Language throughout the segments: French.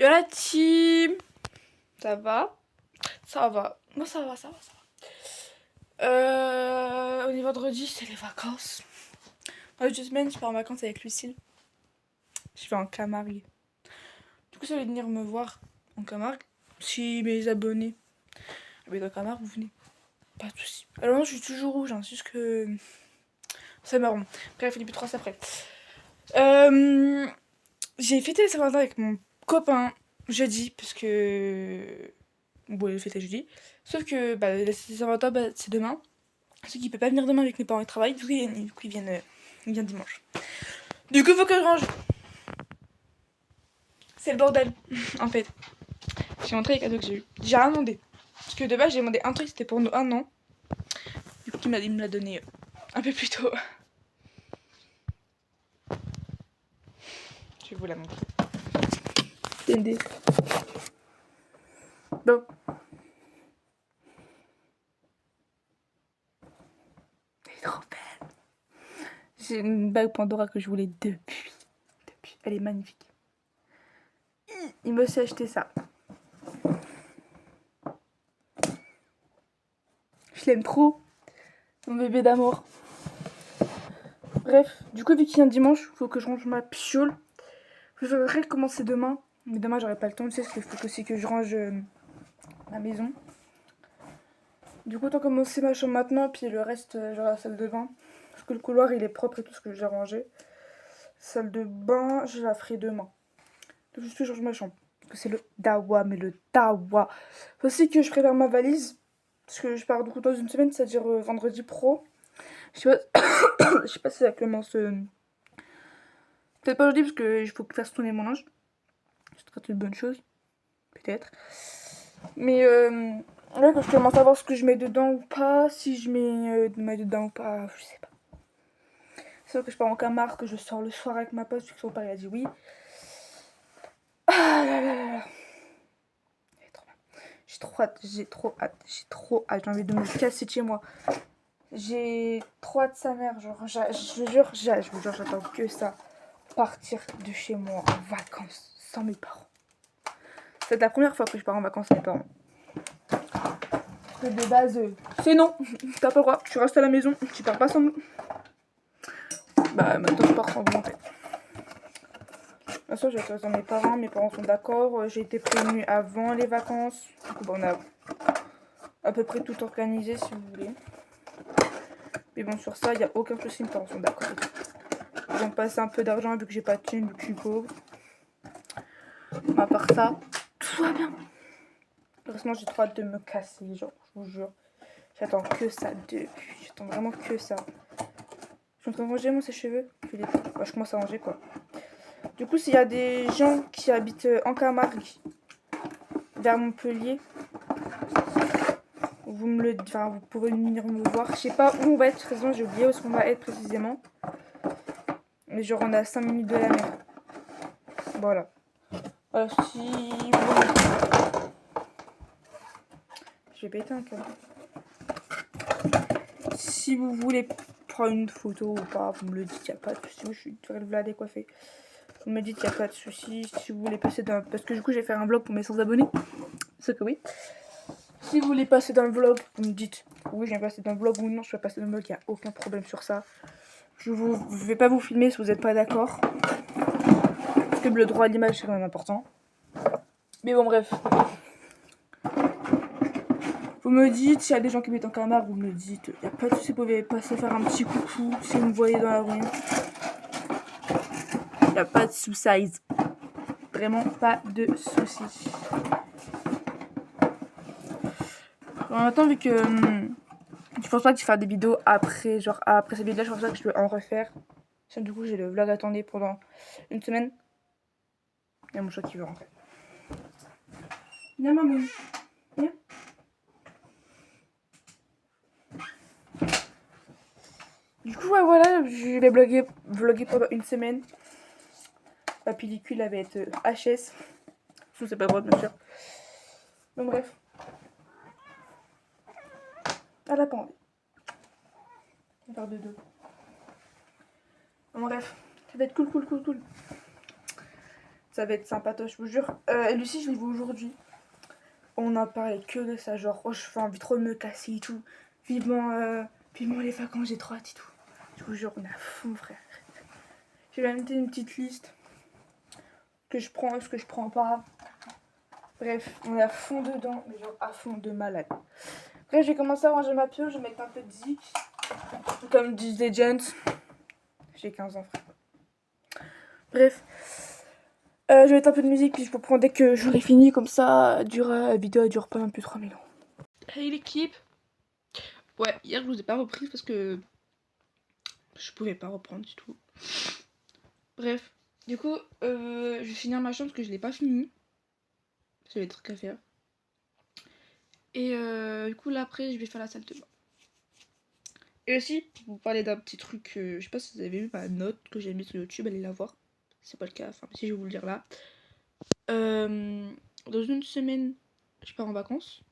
Yo la team. Ça va? Ça va. Moi ça va, ça va, ça va. On est vendredi, c'est les vacances. Dans 2 semaines, je pars en vacances avec Lucille. Je vais en Camargue. Du coup, ça va venir me voir en Camargue. Si mes abonnés habitez en Camargue, vous venez. Pas de soucis. Alors non, je suis toujours rouge, hein, c'est juste que c'est marrant. Bref, Philippe 3 après. J'ai fêté la Saint-Valentin avec mon copain jeudi, parce que bon, le fête est jeudi. Sauf que la Saint-Valentin, c'est demain. Sauf qu'il peut pas venir demain avec mes parents, ils travaillent. Du coup, ils viennent dimanche. Du coup, faut que je range. C'est le bordel, en fait. J'ai montré les cadeaux que j'ai eu. J'ai rien demandé. Parce que de base, j'ai demandé un truc, c'était pour nous 1 an. Du coup, il me l'a donné un peu plus tôt. Je vais vous la montrer. Attendez. Bon. Elle est trop belle. J'ai une bague Pandora que je voulais depuis. Elle est magnifique. Il me s'est acheté ça. Je l'aime trop. Mon bébé d'amour. Bref, du coup, vu qu'il vient dimanche, faut que je range ma piole. Je voudrais commencer demain. Mais demain, j'aurai pas le temps. Tu sais, il faut aussi que je range ma maison. Du coup, autant commencer ma chambre maintenant. Puis le reste, j'aurai la salle de bain. Parce que le couloir, il est propre et tout ce que j'ai rangé. Salle de bain, je la ferai demain. Donc, juste que je range ma chambre. Parce que c'est le dawa, mais le dawa. Faut aussi que je prépare ma valise. Parce que je pars du coup dans une semaine, c'est-à-dire vendredi pro. Je sais pas, je sais pas si ça commence. Peut-être pas aujourd'hui parce qu'il faut faire tourner mon linge. C'est une bonne chose. Peut-être. Mais là, quand je commence à voir ce que je mets dedans ou pas, si je mets dedans ou pas, je sais pas. C'est vrai que je pars en Camargue, que je sors le soir avec ma pote, parce que son père il a dit oui. Ah là là là là. J'ai trop hâte, j'ai trop hâte, j'ai envie de me casser de chez moi. J'ai trop hâte de sa mère, genre, je vous jure, j'attends que ça. Partir de chez moi en vacances sans mes parents. C'est la première fois que je pars en vacances sans mes parents. Que de base, c'est non, t'as pas le droit, tu restes à la maison, tu pars pas sans nous. Bah maintenant je pars sans vous en fait. Bien sûr, je vais rester dans mes parents sont d'accord, j'ai été prévenue avant les vacances. Du coup, on a à peu près tout organisé si vous voulez. Mais bon, sur ça, il n'y a aucun souci, mes parents sont d'accord. Ils vont me passer un peu d'argent vu que j'ai pas de thune, vu que je suis pauvre. À part ça, tout va bien. Heureusement, j'ai trop hâte de me casser, genre, je vous jure. J'attends que ça depuis. J'attends vraiment que ça. Je suis en train de ranger mon sèche-cheveux. Je commence à ranger quoi. Du coup, s'il y a des gens qui habitent en Camargue, vers Montpellier, vous pouvez venir me voir. Je sais pas où on va être, précisément, j'ai oublié où est-ce qu'on va être précisément. Mais genre, on est à 5 minutes de la mer. Voilà. Si vous... J'ai pété un câble. Si vous voulez prendre une photo ou pas, vous me le dites, y a pas de soucis. Je suis là décoiffée. Vous me dites, y a pas de soucis. Si vous voulez passer dans... Parce que du coup, je vais faire un vlog pour mes 100 abonnés. C'est que oui. Si vous voulez passer dans le vlog, vous me dites, oui, je viens passer dans le vlog ou non, je vais passer dans le vlog, il n'y a aucun problème sur ça. Je vais pas vous filmer si vous n'êtes pas d'accord. Parce que le droit à l'image, c'est quand même important. Mais bon, bref. Vous me dites, s'il y a des gens qui mettent en Camargue, vous me dites, il n'y a pas de souci, vous pouvez passer faire un petit coucou si vous me voyez dans la rue. Il n'y a pas de soucis. Vraiment pas de soucis. En même temps, vu que je pense pas que je vais faire des vidéos après, genre après cette vidéo, je pense pas que je vais en refaire. Du coup, j'ai le vlog attendu pendant une semaine. Il y a mon chat qui veut rentrer. Viens, maman. Viens. Du coup, ouais, voilà, je vais vlogger pendant une semaine. La pellicule elle va être HS. Je sais pas le droit, bien sûr. Donc, bref. Elle a pas envie. On va faire de deux. Donc, bref. Ça va être cool. ça va être sympatoche, je vous jure. Lucie, je l'ai vu aujourd'hui. On en parlait que de ça, genre, oh, je fais envie trop de me casser et tout. Vivement les vacances, j'ai trop hâte et tout. Je vous jure, on est à fond, frère. J'ai même fait une petite liste que je prends, ce que je prends pas. Bref, on est à fond dedans, mais genre à fond de malade. Bref, j'ai commencé à ranger ma pio, je vais mettre un peu de zik. Comme disent les gents. J'ai 15 ans, frère. Bref. Je vais mettre un peu de musique, puis je vous prends dès que j'aurai fini, comme ça, la vidéo dure pas non plus 3 000 ans. Hey l'équipe. Ouais, hier je vous ai pas reprise parce que je pouvais pas reprendre du tout. Bref, du coup, je vais finir ma chambre parce que je l'ai pas fini. J'avais des trucs à faire. Et du coup, là après, je vais faire la salle de bain. Et aussi, pour vous parler d'un petit truc, je sais pas si vous avez vu ma note que j'ai mise sur YouTube, allez la voir. C'est pas le cas, enfin, si je vais vous le dire là. Dans une semaine, je pars en vacances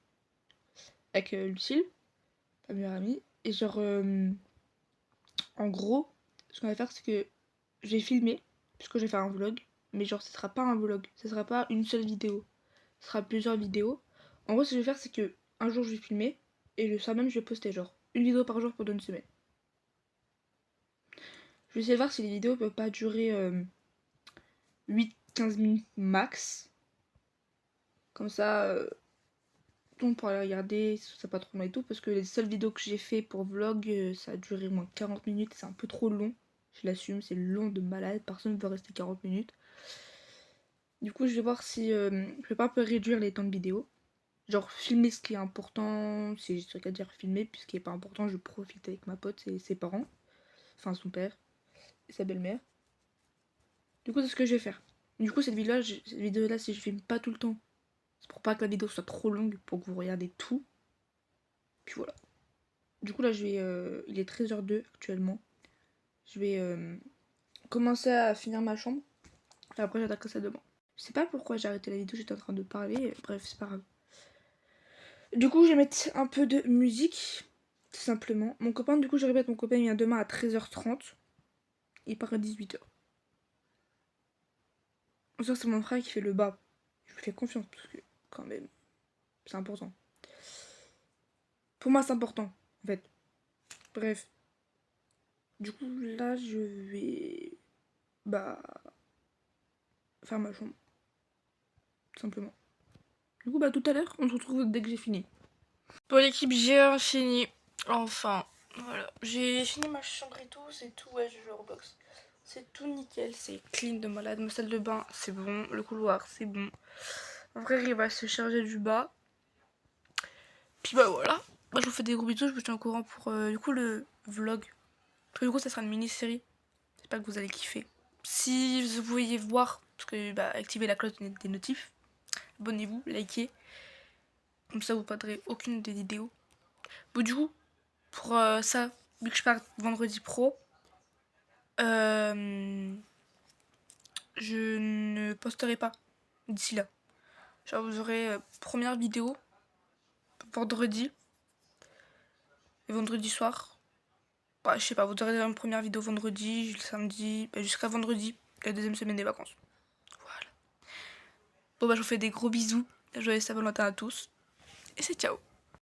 avec Lucille, ma meilleure amie. Et genre, en gros, ce qu'on va faire, c'est que je vais filmer, puisque je vais faire un vlog. Mais genre, ce sera pas un vlog, ce sera pas une seule vidéo. Ce sera plusieurs vidéos. En gros, ce que je vais faire, c'est que un jour, je vais filmer. Et le soir même, je vais poster genre une vidéo par jour pendant une semaine. Je vais essayer de voir si les vidéos peuvent pas durer 8-15 minutes max. Comme ça, on pourra les regarder, ça pas trop long et tout. Parce que les seules vidéos que j'ai fait pour vlog, ça a duré moins de 40 minutes. C'est un peu trop long. Je l'assume, c'est long de malade. Personne ne veut rester 40 minutes. Du coup, je vais voir si je vais pas un peu réduire les temps de vidéo. Genre, filmer ce qui est important, c'est juste à dire filmer. Puis ce qui est pas important, je profite avec ma pote et ses parents. Enfin, son père et sa belle-mère. Du coup, c'est ce que je vais faire. Du coup, cette vidéo-là, si je filme pas tout le temps, c'est pour pas que la vidéo soit trop longue, pour que vous regardez tout. Puis voilà. Du coup, là, il est 13h02 actuellement. Je vais commencer à finir ma chambre. Et après, j'attaque ça demain. Je sais pas pourquoi j'ai arrêté la vidéo, j'étais en train de parler. Bref, c'est pas grave. Du coup, je vais mettre un peu de musique, tout simplement. Mon copain, du coup, je répète, mon copain il vient demain à 13h30. Il part à 18h. Ça, c'est mon frère qui fait le bas. Je lui fais confiance parce que, quand même, c'est important. Pour moi, c'est important, en fait. Bref. Du coup, là, je vais... faire ma chambre. Tout simplement. Du coup, tout à l'heure, on se retrouve dès que j'ai fini. Pour l'équipe, j'ai fini. Enfin, voilà. J'ai fini ma chambre et tout, c'est tout. Ouais, je joue à Roblox. C'est tout nickel, c'est clean de malade. Ma salle de bain, c'est bon. Le couloir, c'est bon. Mon frère, il va se charger du bas. Puis voilà. Je vous fais des gros bisous, je vous tiens au courant pour du coup le vlog. Parce que du coup, ça sera une mini-série. J'espère que vous allez kiffer. Si vous voulez voir, parce que activez la cloche des notifs. Abonnez-vous, likez. Comme ça, vous ne perdrez aucune des vidéos. Bon, du coup, pour ça, vu que je pars vendredi pro, je ne posterai pas d'ici là. Genre, vous aurez première vidéo vendredi et vendredi soir. Je sais pas, vous aurez une première vidéo vendredi, le samedi, jusqu'à vendredi, la deuxième semaine des vacances. Voilà. Bon, je vous fais des gros bisous. Joyeux Saint-Valentin à tous. Et c'est ciao.